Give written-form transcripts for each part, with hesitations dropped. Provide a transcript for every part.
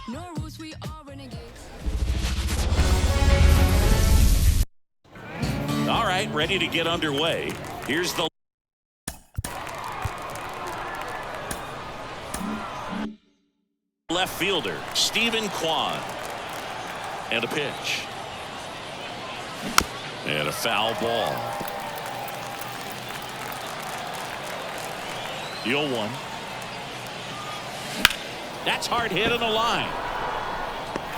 No rules, we are renegades. All right, ready to get underway. Here's the left fielder, Stephen Kwan. And a pitch. And a foul ball. The 0-1. That's hard hit on the line.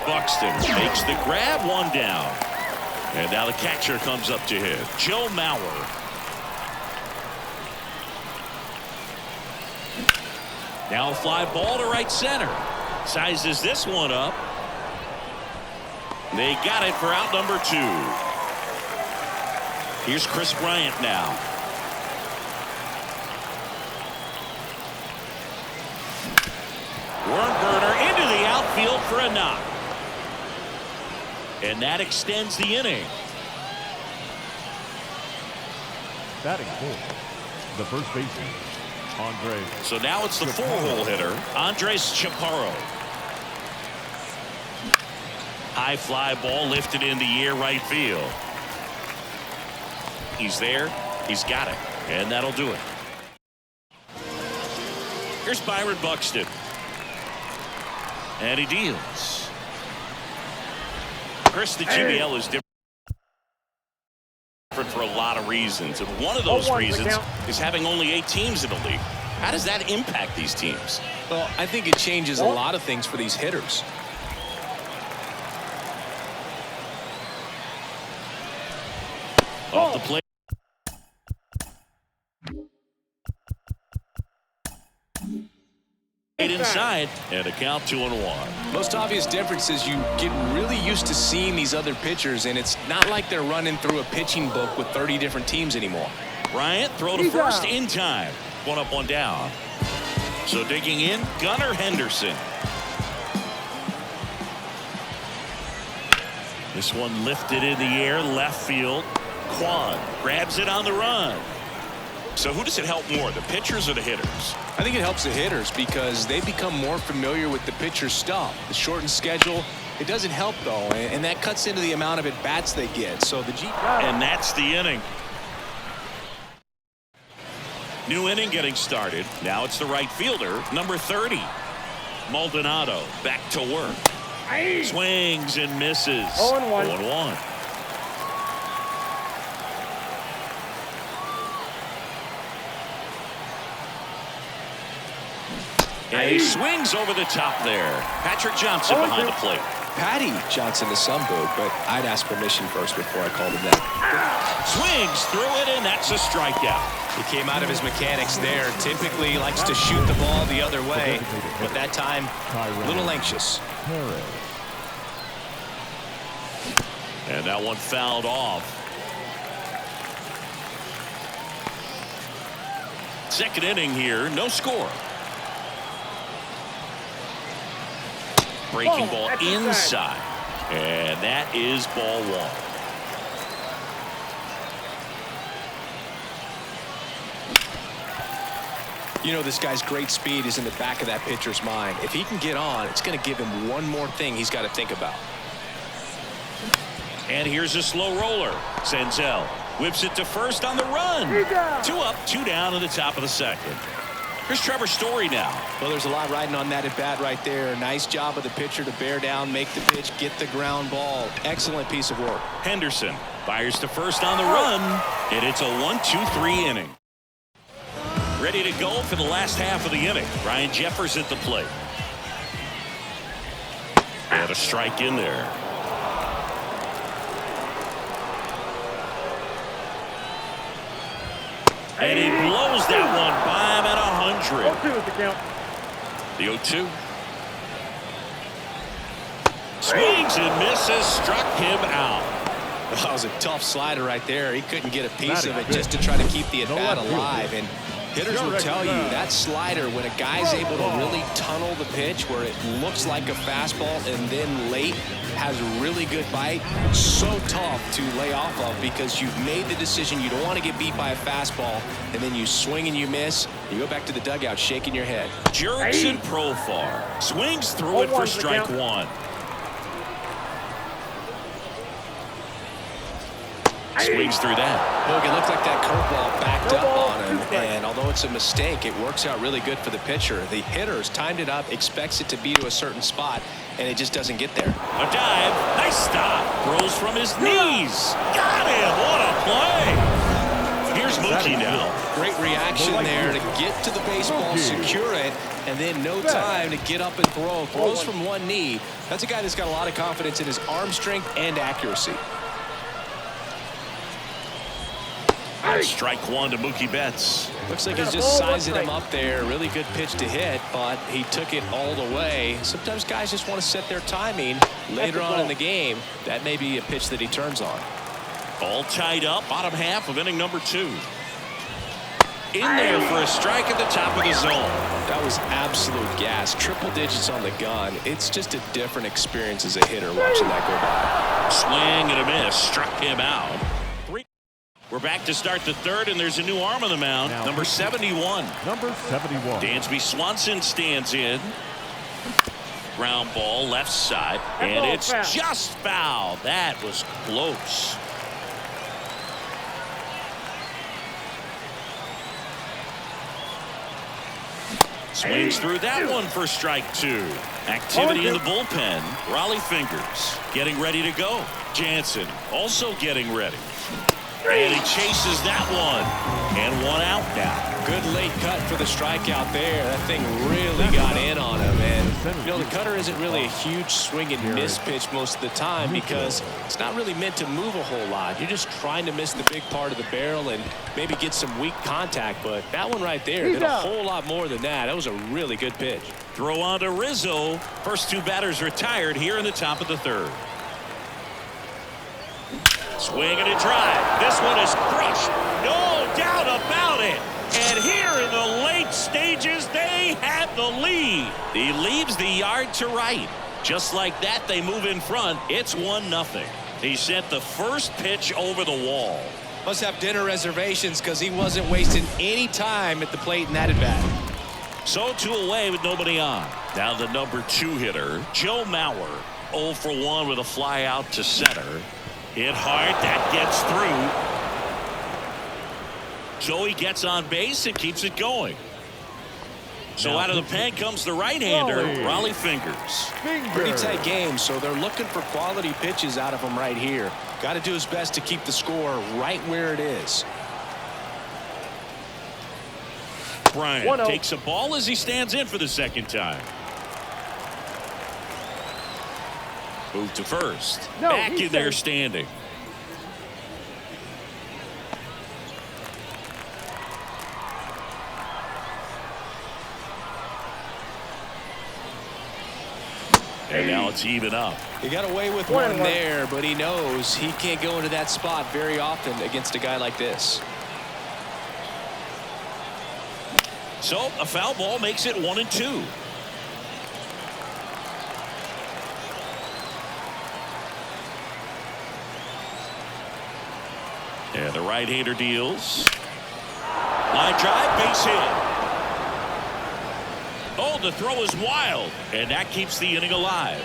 Buxton makes the grab, one down. And now the catcher comes up to hit, Joe Mauer. Now a fly ball to right center. Sizes this one up. They got it for out number 2. Here's Chris Bryant now. Worm burner into the outfield for a knock. And that extends the inning. Batting fourth, the first baseman, Andre. So now it's the 4-hole hitter, Andres Chaparro. High fly ball lifted in the air, right field. He's there. He's got it. And that'll do it. Here's Byron Buxton. And he deals. Chris, the GBL is different for a lot of reasons. And one of those reasons is having only 8 teams in the league. How does that impact these teams? Well, I think it changes a lot of things for these hitters. Off the plate. Inside and a count 2-1. Most obvious difference is you get really used to seeing these other pitchers, and it's not like they're running through a pitching book with 30 different teams anymore. Bryant throw to first in time. 1 up, 1 down. So digging in, Gunnar Henderson. This one lifted in the air, left field. Kwan grabs it on the run. So who does it help more, the pitchers or the hitters? I think it helps the hitters because they become more familiar with the pitcher's stuff. The shortened schedule, it doesn't help though, and that cuts into the amount of at-bats they get. So the And that's the inning. New inning getting started. Now it's the right fielder, number 30. Maldonado back to work. Swings and misses. 0-1. And he swings over the top there. Patrick Johnson behind the plate. Patty Johnson to some boot, but I'd ask permission first before I called him that. Swings through it, and that's a strikeout. He came out of his mechanics there. Typically he likes to shoot the ball the other way, but that time a little anxious. And that one fouled off. Second inning here, no score. Breaking ball inside. And that is ball 1. You know, this guy's great speed is in the back of that pitcher's mind. If he can get on, it's going to give him one more thing he's got to think about. And here's a slow roller. Senzel whips it to first on the run. 2 up, 2 down at the top of the second. Here's Trevor Story now. Well, there's a lot riding on that at bat right there. Nice job of the pitcher to bear down, make the pitch, get the ground ball. Excellent piece of work. Henderson fires to first on the run, and it's a 1-2-3 inning. Ready to go for the last half of the inning. Ryan Jeffers at the plate. And a strike in there. And he blows that one by him at 100. 0-2 is the count. The 0-2. Swings and misses, struck him out. That was a tough slider right there. He couldn't get a piece of it just to try to keep the at-bat alive. And Hitters will tell you that slider, when a guy's able to really tunnel the pitch where it looks like a fastball and then late has a really good bite, so tough to lay off of because you've made the decision you don't want to get beat by a fastball, and then you swing and you miss. You go back to the dugout shaking your head. Jurickson Profar swings through it for strike one. Swings through that. Look, it looked like that curveball backed up on him, and although it's a mistake, it works out really good for the pitcher. The hitter's timed it up, expects it to be to a certain spot, and it just doesn't get there. A dive, nice stop, throws from his knees. Got him, what a play. Here's Mookie now. Great reaction there to get to the baseball, secure it, and then no time to get up and throw. Throws from one knee. That's a guy that's got a lot of confidence in his arm strength and accuracy. Strike one to Mookie Betts. Looks like he's just sizing him up there. Really good pitch to hit, but he took it all the way. Sometimes guys just want to set their timing later on in the game. That may be a pitch that he turns on. All tied up, bottom half of inning number 2. In there for a strike at the top of the zone. That was absolute gas. Triple digits on the gun. It's just a different experience as a hitter watching that go by. Swing and a miss. Struck him out. We're back to start the third, and there's a new arm on the mound. Now, number 71. Number 71. Dansby Swanson stands in. Ground ball left side, and it's just foul. That was close. Swings through that one for strike 2. Activity in the bullpen. Raleigh Fingers getting ready to go. Jansen also getting ready. And he chases that one. And one out now. Good late cut for the strikeout there. That thing really got in on him. And, you know, the cutter isn't really a huge swing and miss pitch most of the time because it's not really meant to move a whole lot. You're just trying to miss the big part of the barrel and maybe get some weak contact. But that one right there did a whole lot more than that. That was a really good pitch. Throw on to Rizzo. First two batters retired here in the top of the third. Swing and a drive. This one is crushed. No doubt about it. And here in the late stages, they have the lead. He leaves the yard to right. Just like that, they move in front. It's 1-0. He sent the first pitch over the wall. Must have dinner reservations because he wasn't wasting any time at the plate in that at bat. So 2 away with nobody on. Now the number 2 hitter, Joe Mauer, 0 for 1 with a fly out to center. Hit hard, that gets through. So he gets on base and keeps it going. So now out of the pen comes the right-hander, Raleigh Fingers. Pretty tight game, so they're looking for quality pitches out of him right here. Got to do his best to keep the score right where it is. Bryant takes a ball as he stands in for the second time. Move to first. Back in there standing. And now it's even up. He got away with one there, but he knows he can't go into that spot very often against a guy like this. So a foul ball makes it 1-2. And the right-hander deals. Line drive, base hit. Oh, the throw is wild, and that keeps the inning alive.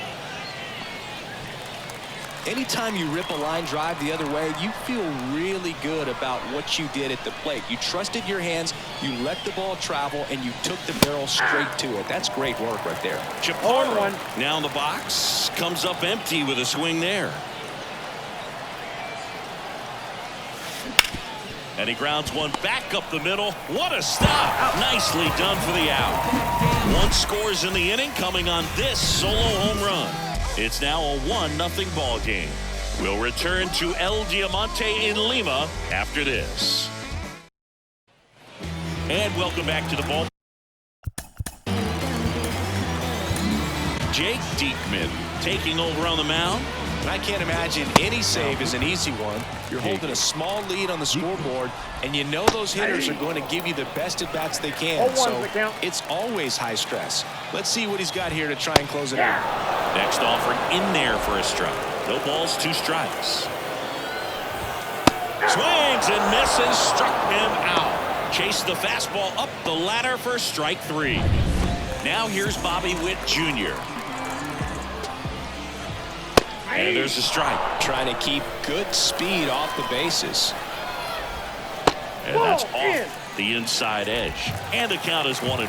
Anytime you rip a line drive the other way, you feel really good about what you did at the plate. You trusted your hands, you let the ball travel, and you took the barrel straight to it. That's great work right there. Chaparro now in the box, comes up empty with a swing there. And he grounds one back up the middle. What a stop. Nicely done for the out. 1 scores in the inning coming on this solo home run. It's now a 1-0 ball game. We'll return to El Diamante in Lima after this. And welcome back to the ball. Jake Diekman taking over on the mound. And I can't imagine any save is an easy one. You're holding a small lead on the scoreboard, and you know those hitters are going to give you the best at-bats they can. So it's always high stress. Let's see what he's got here to try and close it out. Next offering in there for a strike. No balls, 2 strikes. Swings and misses, struck him out. Chased the fastball up the ladder for strike 3. Now here's Bobby Witt Jr. And there's a strike. Trying to keep good speed off the bases. And that's off the inside edge. And the count is 1-1.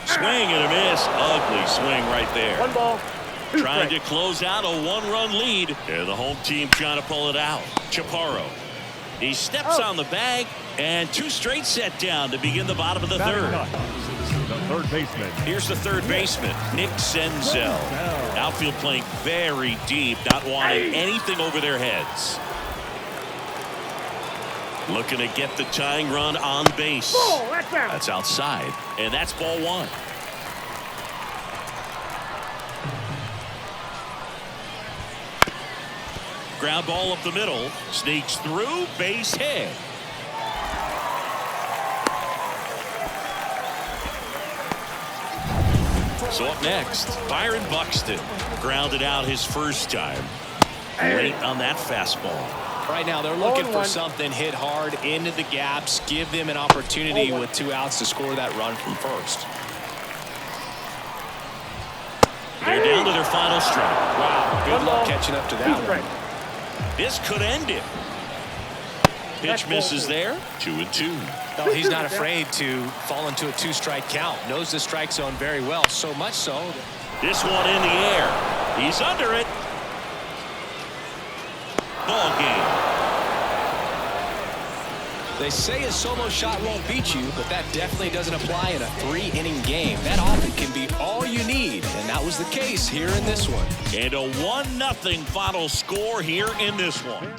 Swing and a miss. Ugly swing right there. 1 ball. Trying to close out a 1-run lead. And the home team trying to pull it out. Chaparro. He steps on the bag, and 2 straight set down to begin the bottom of the 3rd. The third baseman. Here's the 3rd baseman, Nick Senzel. Outfield playing very deep, not wanting anything over their heads. Looking to get the tying run on base. That's outside, and that's ball 1. Ground ball up the middle, sneaks through, base hit. So up next, Byron Buxton grounded out his first time. Late on that fastball. Right now they're looking for something hit hard into the gaps, give them an opportunity with 2 outs to score that run from first. They're down to their final strike. Wow, good luck catching up to that one. This could end it. Pitch misses there. 2-2. No, he's not afraid to fall into a 2-strike count. Knows the strike zone very well, so much so. This one in the air. He's under it. Ball game. They say a solo shot won't beat you, but that definitely doesn't apply in a 3-inning game. That often can be all you need, and that was the case here in this one. And a 1-0 final score here in this one.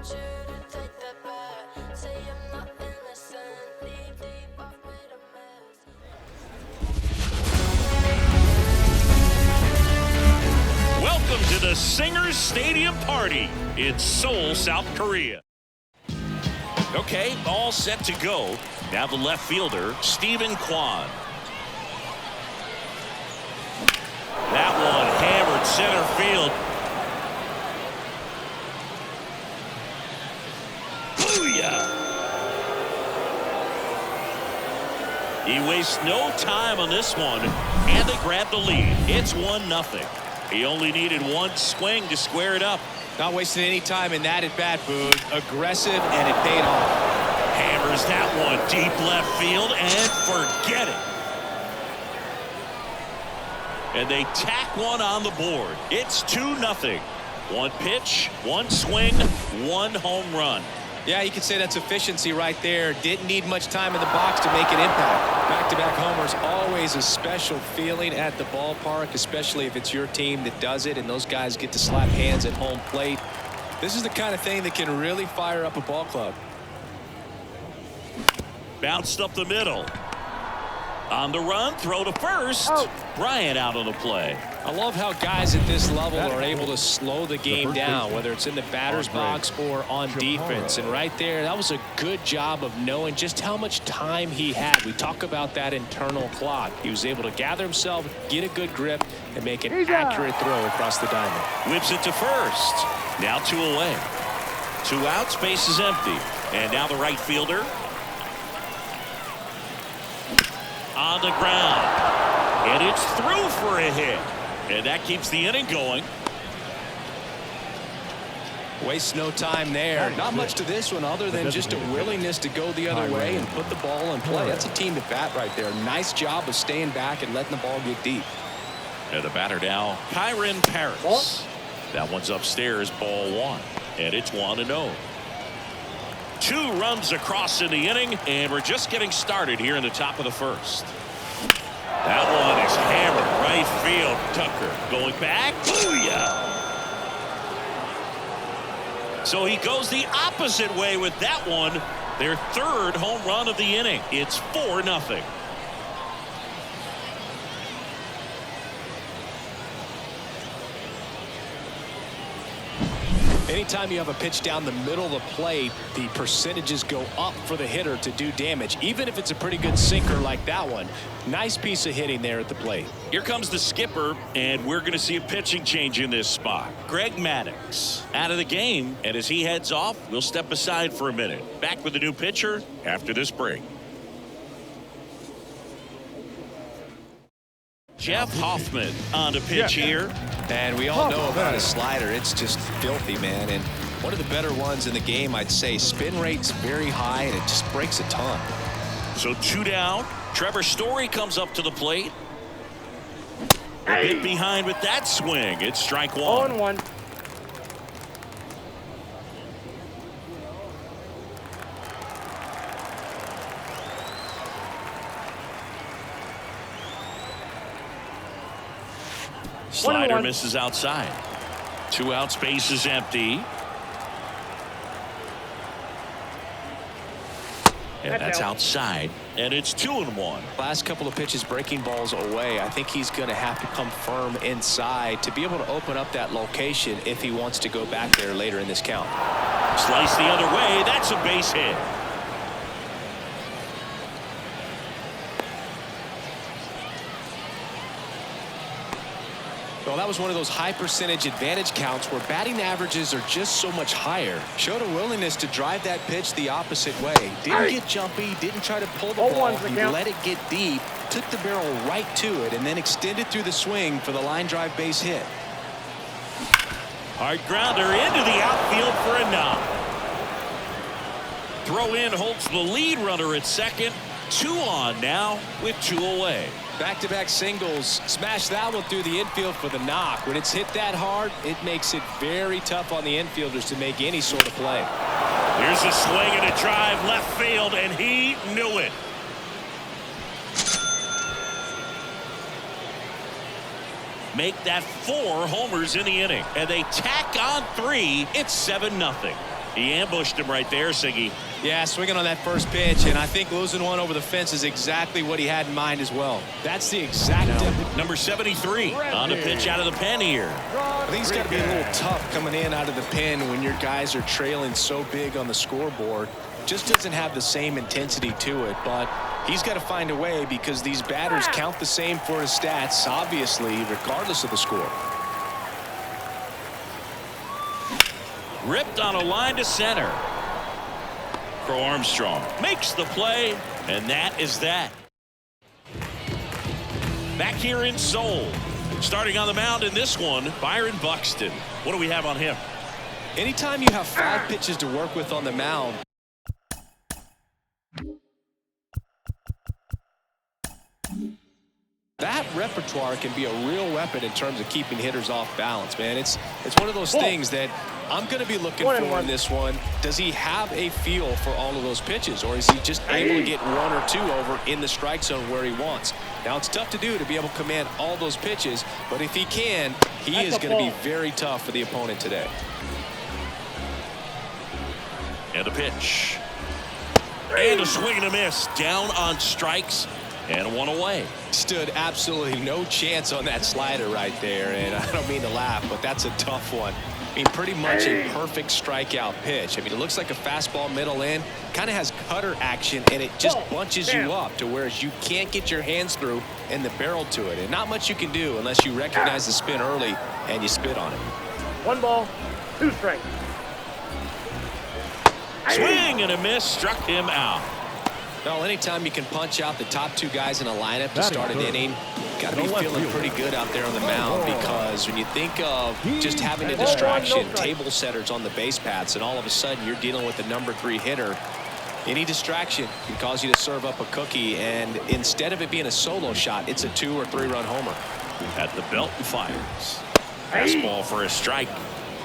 Welcome to the Singers Stadium Party in Seoul, South Korea. Okay, all set to go. Now the left fielder, Stephen Kwan. That one hammered center field. Booyah! He wastes no time on this one, and they grab the lead. It's 1-0. He only needed one swing to square it up. Not wasting any time in that at bat, Boog. Aggressive, and it paid off. Hammers that one deep left field, and forget it. And they tack one on the board. It's 2-0. One pitch, one swing, one home run. Yeah, you could say that's efficiency right there. Didn't need much time in the box to make an impact. Back-to-back homers, always a special feeling at the ballpark, especially if it's your team that does it and those guys get to slap hands at home plate. This is the kind of thing that can really fire up a ball club. Bounced up the middle. On the run, throw to first. Bryant out on the play. I love how guys at this level are able to slow the game down, whether it's in the batter's box or on defense. And right there, that was a good job of knowing just how much time he had. We talk about that internal clock. He was able to gather himself, get a good grip, and make an accurate throw across the diamond. Whips it to first. Now 2 away. 2 outs, base is empty. And now the right fielder. On the ground. And it's through for a hit. And that keeps the inning going. Waste no time there. Not much to this one other than just a willingness to go the other way and put the ball in play. That's a team at bat right there. Nice job of staying back and letting the ball get deep. And the batter now, Kyron Paris. That one's upstairs, ball 1. And it's 1-0. 2 runs across in the inning, and we're just getting started here in the top of the first. That one is hammered right field. Tucker going back. Booyah! So he goes the opposite way with that one. Their 3rd home run of the inning. It's 4-0. Anytime you have a pitch down the middle of the plate, the percentages go up for the hitter to do damage, even if it's a pretty good sinker like that one. Nice piece of hitting there at the plate. Here comes the skipper, and we're going to see a pitching change in this spot. Greg Maddux out of the game, and as he heads off, we'll step aside for a minute. Back with the new pitcher after this break. Jeff Hoffman on the pitch here. And we all know about his slider. It's just filthy, man. And one of the better ones in the game, I'd say. Spin rate's very high, and it just breaks a ton. So 2 down. Trevor Story comes up to the plate. A bit behind with that swing. It's strike 1. 0-1. Slider misses outside. 2 outs, base is empty. And that's outside, and it's 2-1. Last couple of pitches breaking balls away. I think he's going to have to come firm inside to be able to open up that location if he wants to go back there later in this count. Slice the other way. That's a base hit. Well, that was one of those high percentage advantage counts where batting averages are just so much higher. Showed a willingness to drive that pitch the opposite way. Didn't get jumpy, didn't try to pull the ball. He let it get deep, took the barrel right to it, and then extended through the swing for the line drive base hit. Hard grounder into the outfield for a knock. Throw in holds the lead runner at second. 2 on now with 2 away. Back-to-back singles. Smash that one through the infield for the knock. When it's hit that hard, it makes it very tough on the infielders to make any sort of play. Here's a swing and a drive left field, and he knew it. Make that 4 homers in the inning, and they tack on 3. It's 7-0. He ambushed him right there, Siggy. Yeah, swinging on that first pitch, and I think losing one over the fence is exactly what he had in mind as well. That's the exact number 73 on the pitch out of the pen here. I think it's got to be a little tough coming in out of the pen when your guys are trailing so big on the scoreboard. Just doesn't have the same intensity to it, but he's got to find a way because these batters count the same for his stats, obviously, regardless of the score. Ripped on a line to center. Crow Armstrong makes the play, and that is that. Back here in Seoul, starting on the mound in this one, Byron Buxton. What do we have on him? Anytime you have 5 pitches to work with on the mound, that repertoire can be a real weapon in terms of keeping hitters off balance, man. It's one of those things that I'm going to be looking for in this one. Does he have a feel for all of those pitches, or is he just able to get 1 or 2 over in the strike zone where he wants? Now, it's tough to do to be able to command all those pitches, but if he can, he is going to be very tough for the opponent today. And a pitch. And a swing and a miss. Down on strikes. And 1 away. Stood absolutely no chance on that slider right there, and I don't mean to laugh, but that's a tough one. I mean, pretty much a perfect strikeout pitch. I mean, it looks like a fastball middle in, kind of has cutter action, and it just bunches you up to whereas you can't get your hands through and the barrel to it, and not much you can do unless you recognize the spin early and you spit on it. 1 ball, 2 strikes. Swing and a miss, struck him out. Well, anytime you can punch out the top 2 guys in a lineup to start an inning, got to be feeling pretty good out there on the mound, because when you think of just having a distraction, table setters on the base paths, and all of a sudden you're dealing with the number 3 hitter, any distraction can cause you to serve up a cookie, and instead of it being a solo shot, it's a 2 or 3 run homer. At the belt and fires. Fastball for a strike.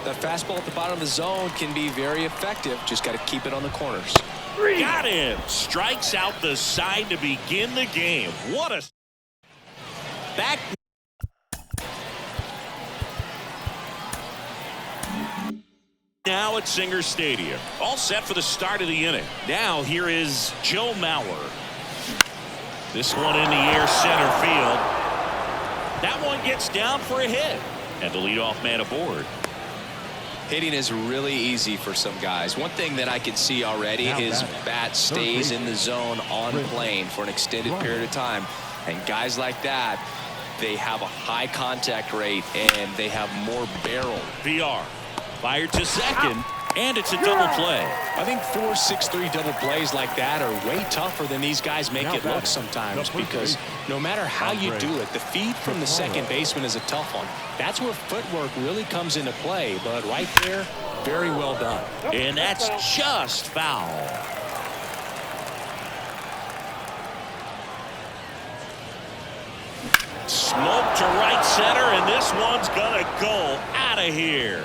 That fastball at the bottom of the zone can be very effective. Just got to keep it on the corners. Got him. Strikes out the side to begin the game. What a back. Now at Singer Stadium. All set for the start of the inning. Now here is Joe Mauer. This one in the air, center field. That one gets down for a hit. And the leadoff man aboard. Hitting is really easy for some guys. One thing that I can see already, his bat stays in the zone on plane for an extended period of time. And guys like that, they have a high contact rate and they have more barrel. VR fired to second, and it's a double play. I think 4-6-3 double plays like that are way tougher than these guys make it look sometimes, because no matter how you do it, the feed from the second baseman is a tough one. That's where footwork really comes into play, but right there, very well done. And that's just foul. Smoke to right center, and this one's gonna go out of here.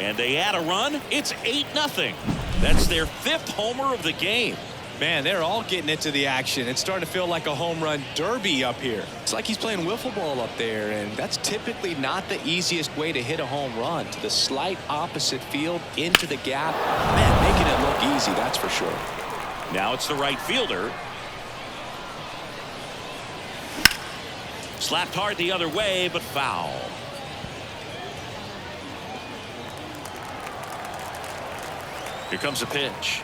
And they add a run. It's 8-0. That's their 5th homer of the game. Man, they're all getting into the action. It's starting to feel like a home run derby up here. It's like he's playing wiffle ball up there, and that's typically not the easiest way to hit a home run. To the slight opposite field, into the gap. Man, making it look easy, that's for sure. Now it's the right fielder. Slapped hard the other way, but foul. Here comes a pitch.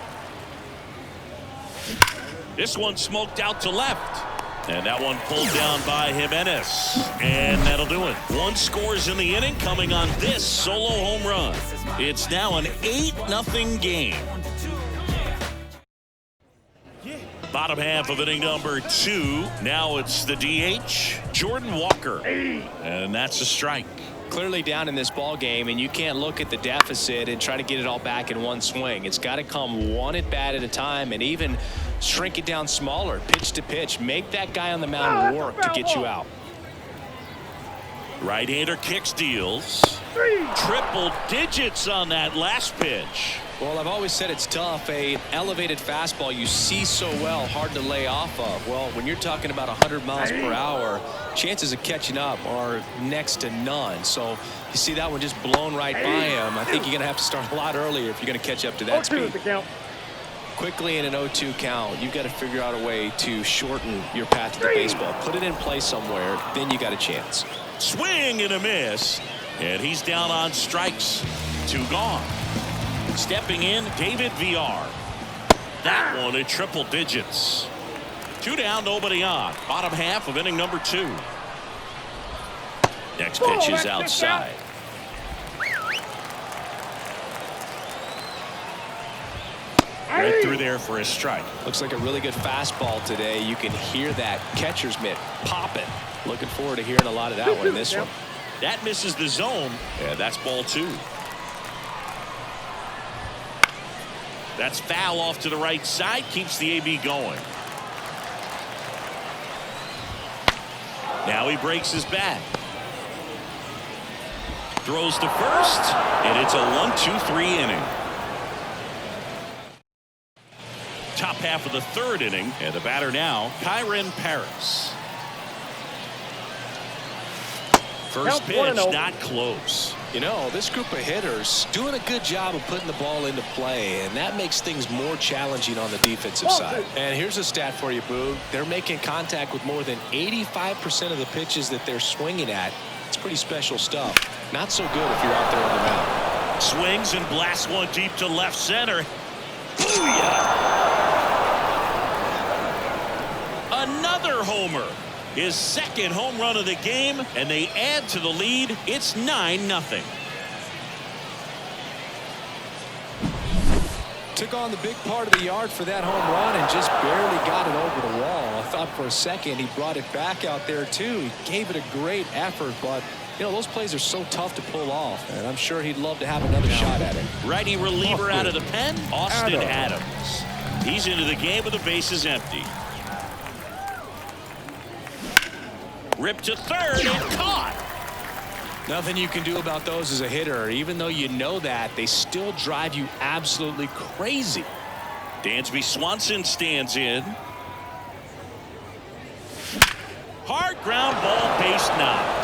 This one smoked out to left. And that one pulled down by Jimenez. And that'll do it. 1 scores in the inning, coming on this solo home run. It's now an 8-0 game. Bottom half of inning number 2. Now it's the DH, Jordan Walker. And that's a strike. Clearly down in this ball game, and you can't look at the deficit and try to get it all back in one swing. It's got to come one at bat at a time, and even shrink it down smaller, pitch to pitch. Make that guy on the mound work to get you out. Right-hander kicks, deals. Triple digits on that last pitch. Well, I've always said it's tough. An elevated fastball you see so well, hard to lay off of. Well, when you're talking about 100 miles per hour, chances of catching up are next to none. So you see that one just blown right by him. I think you're going to have to start a lot earlier if you're going to catch up to that speed. Quickly in an 0-2 count, you've got to figure out a way to shorten your path to the baseball. Put it in play somewhere, then you got a chance. Swing and a miss, and he's down on strikes. 2 gone. Stepping in, David VR. That one at triple digits. 2 down, nobody on. Bottom half of inning number 2. Next pitch is outside. Right through there for a strike. Looks like a really good fastball today. You can hear that catcher's mitt popping. Looking forward to hearing a lot of that one in this one. That misses the zone, and that's ball 2. That's foul off to the right side, keeps the AB going. Now he breaks his bat. Throws to first, and it's a 1-2-3 inning. Top half of the 3rd inning, and the batter now, Kyren Paris. First pitch, not close. You know, this group of hitters doing a good job of putting the ball into play, and that makes things more challenging on the defensive side. And here's a stat for you, Boo. They're making contact with more than 85% of the pitches that they're swinging at. It's pretty special stuff. Not so good if you're out there on the mound. Swings and blasts one deep to left center. Booyah! Another homer. His 2nd home run of the game, and they add to the lead. It's 9-0. Took on the big part of the yard for that home run and just barely got it over the wall. I thought for a second he brought it back out there too. He gave it a great effort, but you know, those plays are so tough to pull off, and I'm sure he'd love to have another shot at it. Righty reliever out of the pen, Austin Adams. He's into the game with the bases empty. Ripped to 3rd and caught. Nothing you can do about those as a hitter. Even though you know that, they still drive you absolutely crazy. Dansby Swanson stands in. Hard ground ball, base knock.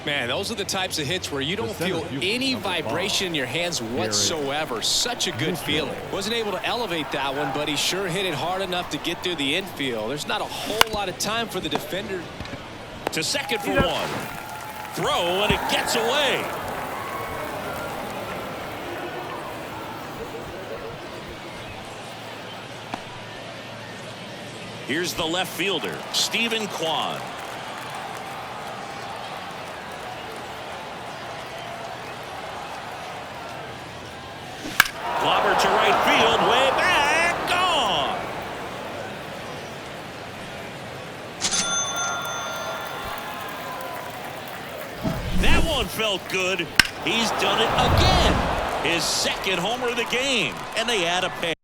Man, those are the types of hits where you don't feel any vibration in your hands whatsoever. Such a good feeling. Wasn't able to elevate that one, but he sure hit it hard enough to get through the infield. There's not a whole lot of time for the defender. To second for 1. Throw, and it gets away. Here's the left fielder, Stephen Kwan. Clobber to right field, way back, gone. That one felt good. He's done it again. His 2nd homer of the game, and they add a pair.